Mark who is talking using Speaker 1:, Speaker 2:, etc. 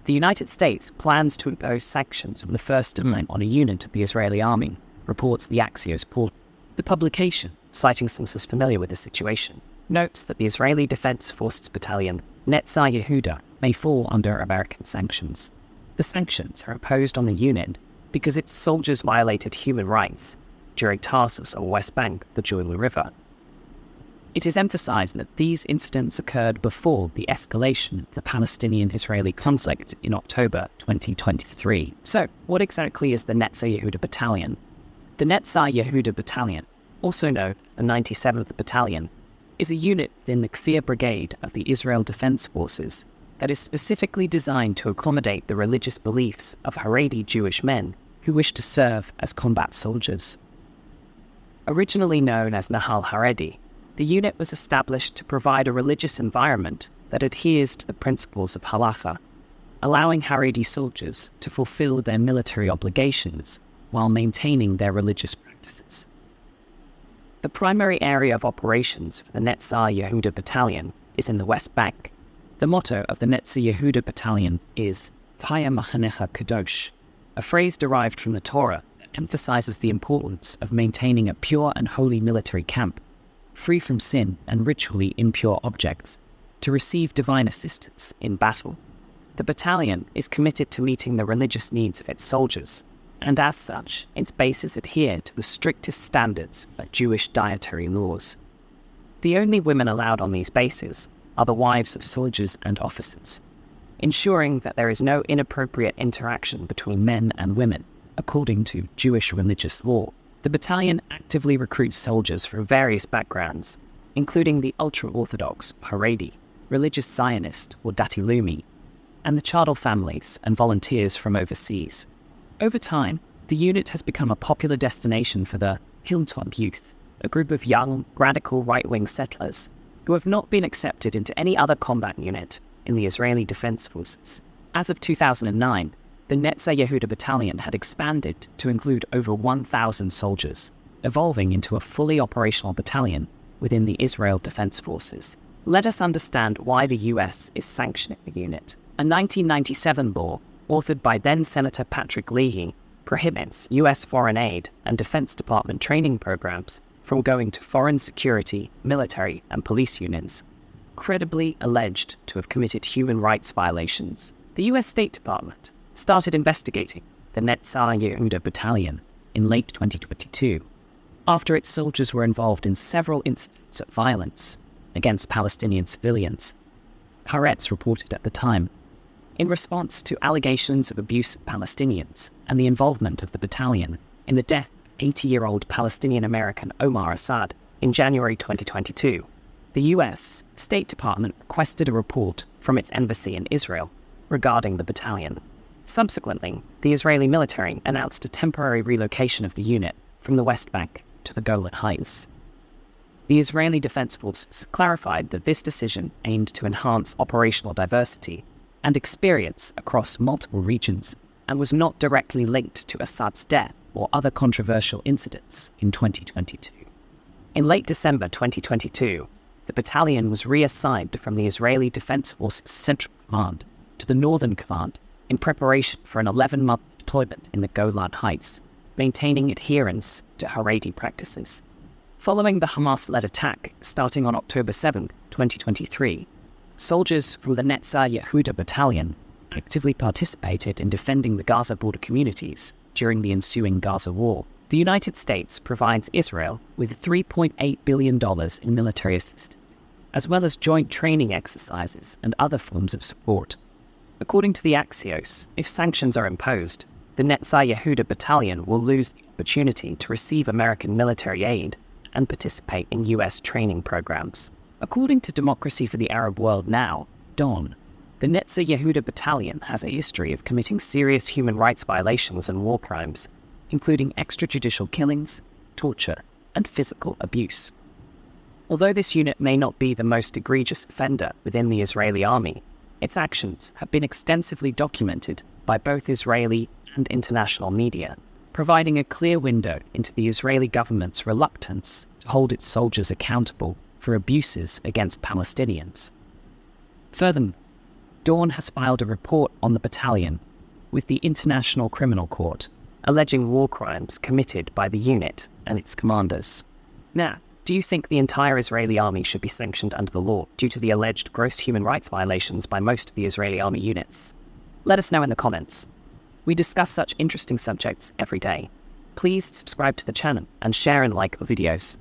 Speaker 1: The United States plans to impose sanctions for the first time on a unit of the Israeli army, reports the Axios portal. The publication, citing sources familiar with the situation, notes that the Israeli Defense Forces Battalion, Netzah Yehuda, may fall under American sanctions. The sanctions are imposed on the unit because its soldiers violated human rights during tasks on the West Bank of the Jordan River. It is emphasized that these incidents occurred before the escalation of the Palestinian-Israeli conflict in October 2023. So, what exactly is the Netzah Yehuda Battalion? The Netzah Yehuda Battalion, also known as the 97th Battalion, is a unit within the Kfir Brigade of the Israel Defense Forces that is specifically designed to accommodate the religious beliefs of Haredi Jewish men who wish to serve as combat soldiers. Originally known as Nahal Haredi, the unit was established to provide a religious environment that adheres to the principles of Halacha, allowing Haredi soldiers to fulfill their military obligations while maintaining their religious practices. The primary area of operations for the Netzah Yehuda Battalion is in the West Bank. The motto of the Netzah Yehuda Battalion is Kaya Machanecha Kadosh, a phrase derived from the Torah that emphasizes the importance of maintaining a pure and holy military camp, free from sin and ritually impure objects, to receive divine assistance in battle. The battalion is committed to meeting the religious needs of its soldiers, and as such, its bases adhere to the strictest standards of Jewish dietary laws. The only women allowed on these bases are the wives of soldiers and officers, ensuring that there is no inappropriate interaction between men and women, according to Jewish religious law. The battalion actively recruits soldiers from various backgrounds, including the Ultra-Orthodox, Haredi, religious Zionist or Datilumi, and the Chadal families and volunteers from overseas. Over time, the unit has become a popular destination for the Hilltop Youth, a group of young, radical right-wing settlers who have not been accepted into any other combat unit in the Israeli Defense Forces. As of 2009, the Netzah Yehuda Battalion had expanded to include over 1,000 soldiers, evolving into a fully operational battalion within the Israel Defense Forces. Let us understand why the US is sanctioning the unit. A 1997 law, authored by then-Senator Patrick Leahy, prohibits US foreign aid and Defense Department training programs from going to foreign security, military, and police units, credibly alleged to have committed human rights violations. The US State Department started investigating the Netzah Yehuda Battalion in late 2022, after its soldiers were involved in several incidents of violence against Palestinian civilians, Haaretz reported at the time. In response to allegations of abuse of Palestinians and the involvement of the battalion in the death of 80-year-old Palestinian-American Omar Assad in January 2022, the US State Department requested a report from its embassy in Israel regarding the battalion. Subsequently, the Israeli military announced a temporary relocation of the unit from the West Bank to the Golan Heights. The Israeli Defense Forces clarified that this decision aimed to enhance operational diversity and experience across multiple regions and was not directly linked to Assad's death or other controversial incidents in 2022. In late December 2022, the battalion was reassigned from the Israeli Defense Forces Central Command to the Northern Command in preparation for an 11-month deployment in the Golan Heights, maintaining adherence to Haredi practices. Following the Hamas-led attack starting on October 7, 2023, soldiers from the Netzah Yehuda Battalion actively participated in defending the Gaza border communities during the ensuing Gaza war. The United States provides Israel with $3.8 billion in military assistance, as well as joint training exercises and other forms of support. According to the Axios, if sanctions are imposed, the Netzah Yehuda Battalion will lose the opportunity to receive American military aid and participate in US training programs. According to Democracy for the Arab World Now, DON, the Netzah Yehuda Battalion has a history of committing serious human rights violations and war crimes, including extrajudicial killings, torture, and physical abuse. Although this unit may not be the most egregious offender within the Israeli army, its actions have been extensively documented by both Israeli and international media, providing a clear window into the Israeli government's reluctance to hold its soldiers accountable for abuses against Palestinians. Furthermore, Dawn has filed a report on the battalion with the International Criminal Court, alleging war crimes committed by the unit and its commanders. Now, do you think the entire Israeli army should be sanctioned under the law due to the alleged gross human rights violations by most of the Israeli army units? Let us know in the comments. We discuss such interesting subjects every day. Please subscribe to the channel and share and like the videos.